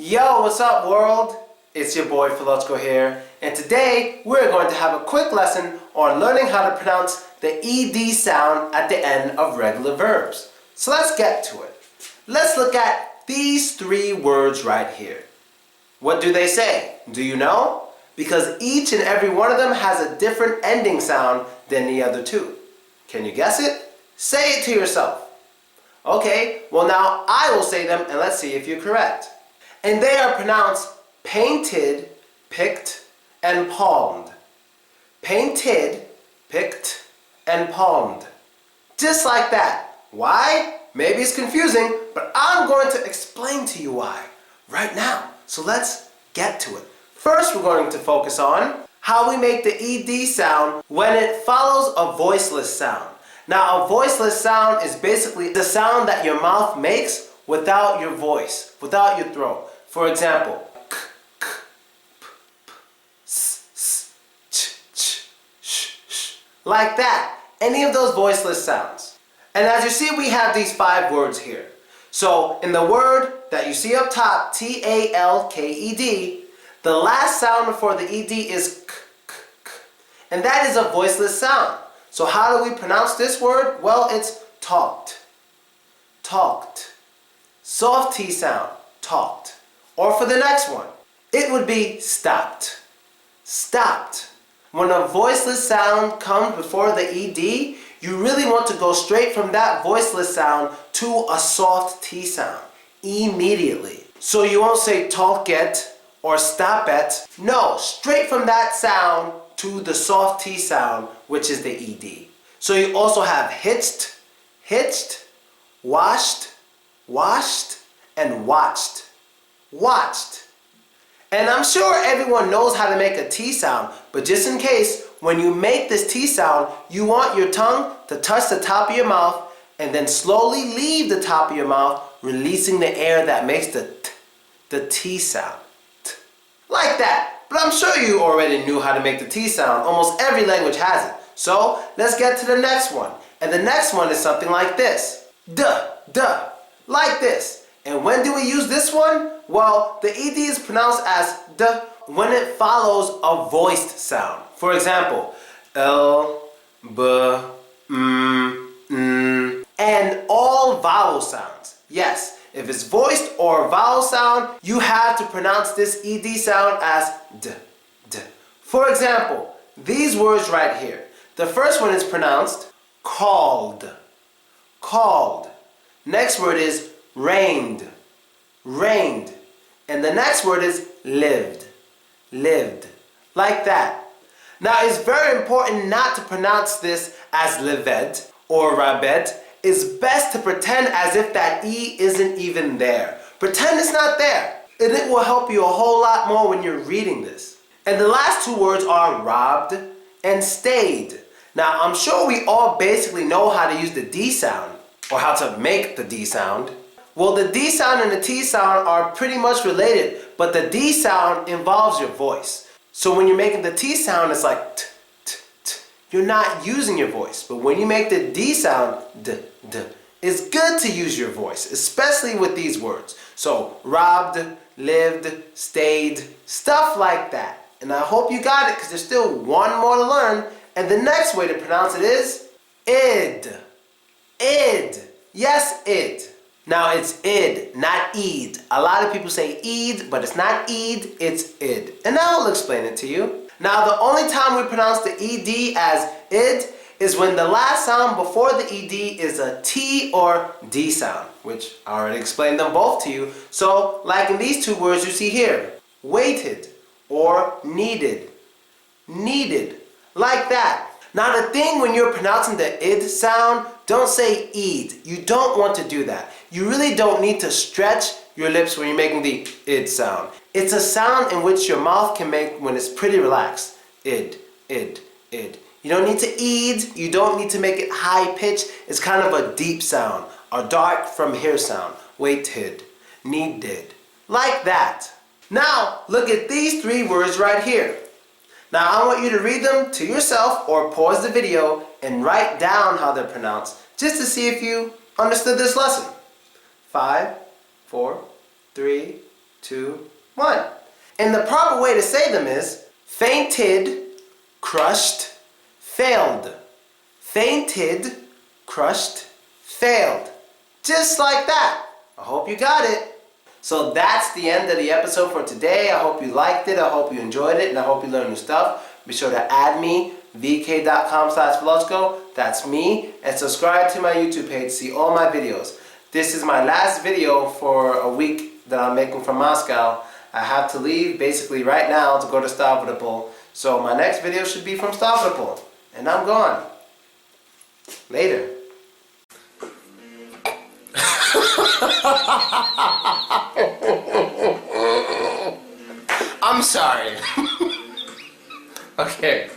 Yo, what's up world? It's your boy Philochko here, and today we're going to have a quick lesson on learning how to pronounce the ED sound at the end of regular verbs. So let's get to it. Let's look at these three words right here. What do they say? Do you know? Because each and every one of them has a different ending sound than the other two. Can you guess it? Say it to yourself. Okay, well now I will say them and let's see if you're correct. And they are pronounced painted, picked, and palmed. Painted, picked, and palmed. Just like that. Why? Maybe it's confusing, but I'm going to explain to you why right now. So let's get to it. First, we're going to focus on how we make the ED sound when it follows a voiceless sound. Now, a voiceless sound is basically the sound that your mouth makes without your voice, without your throat. For example, k, k, p, p, s, s, ch, ch, sh, sh, like that. Any of those voiceless sounds. And as you see, we have these 5 words here. So in the word that you see up top, T-A-L-K-E-D, the last sound before the ED is k, k, k. And that is a voiceless sound. So how do we pronounce this word? Well, it's talked. Talked. Soft T sound. Talked. Or for the next one, it would be stopped. Stopped. When a voiceless sound comes before the ED, you really want to go straight from that voiceless sound to a soft T sound immediately. So you won't say talk it or stop it. No, straight from that sound to the soft T sound, which is the ED. So you also have hitched, hitched, washed, washed, and watched. Watched. And I'm sure everyone knows how to make a T sound, but just in case, when you make this T sound, you want your tongue to touch the top of your mouth and then slowly leave the top of your mouth, releasing the air that makes the T sound. T. Like that. But I'm sure you already knew how to make the T sound. Almost every language has it. So let's get to the next one. And the next one is something like this. Duh, duh. Like this. And when do we use this one? Well, the ED is pronounced as duh when it follows a voiced sound. For example, L, B, N, and all vowel sounds. Yes, if it's voiced or vowel sound, you have to pronounce this ED sound as d, d. For example, these words right here. The first one is pronounced called, called. Next word is rained, rained. And the next word is lived, lived. Like that. Now it's very important not to pronounce this as lived or rabed. It's best to pretend as if that E isn't even there. Pretend it's not there. And it will help you a whole lot more when you're reading this. And the last 2 words are robbed and stayed. Now I'm sure we all basically know how to use the D sound, or how to make the D sound. Well, the D sound and the T sound are pretty much related, but the D sound involves your voice. So when you're making the T sound, it's like t, t, t. You're not using your voice. But when you make the D sound, d, d, it's good to use your voice, especially with these words. So robbed, lived, stayed, stuff like that. And I hope you got it, because there's still one more to learn. And the next way to pronounce it is id. Id. Yes, id. Now it's id, not eed. A lot of people say eed, but it's not eed, it's id. And now I'll explain it to you. Now the only time we pronounce the ed as id is when the last sound before the ed is a T or D sound, which I already explained them both to you. So like in these 2 words you see here, waited or needed, needed, like that. Now the thing when you're pronouncing the id sound, don't say eed. You don't want to do that. You really don't need to stretch your lips when you're making the id sound. It's a sound in which your mouth can make when it's pretty relaxed. Id, id, id. You don't need to eed. You don't need to make it high pitched. It's kind of a deep sound. A dark from here sound. Waited, needed. Like that. Now look at these 3 words right here. Now I want you to read them to yourself or pause the video and write down how they're pronounced just to see if you understood this lesson. 5, 4, 3, 2, 1. And the proper way to say them is fainted, crushed, failed. Fainted, crushed, failed. Just like that. I hope you got it. So that's the end of the episode for today. I hope you liked it. I hope you enjoyed it. And I hope you learned new stuff. Be sure to add me, vk.com/Philochko. That's me. And subscribe to my YouTube page to see all my videos. This is my last video for a week that I'm making from Moscow. I have to leave basically right now to go to Stavropol. So my next video should be from Stavropol. And I'm gone. Later. I'm sorry. Okay.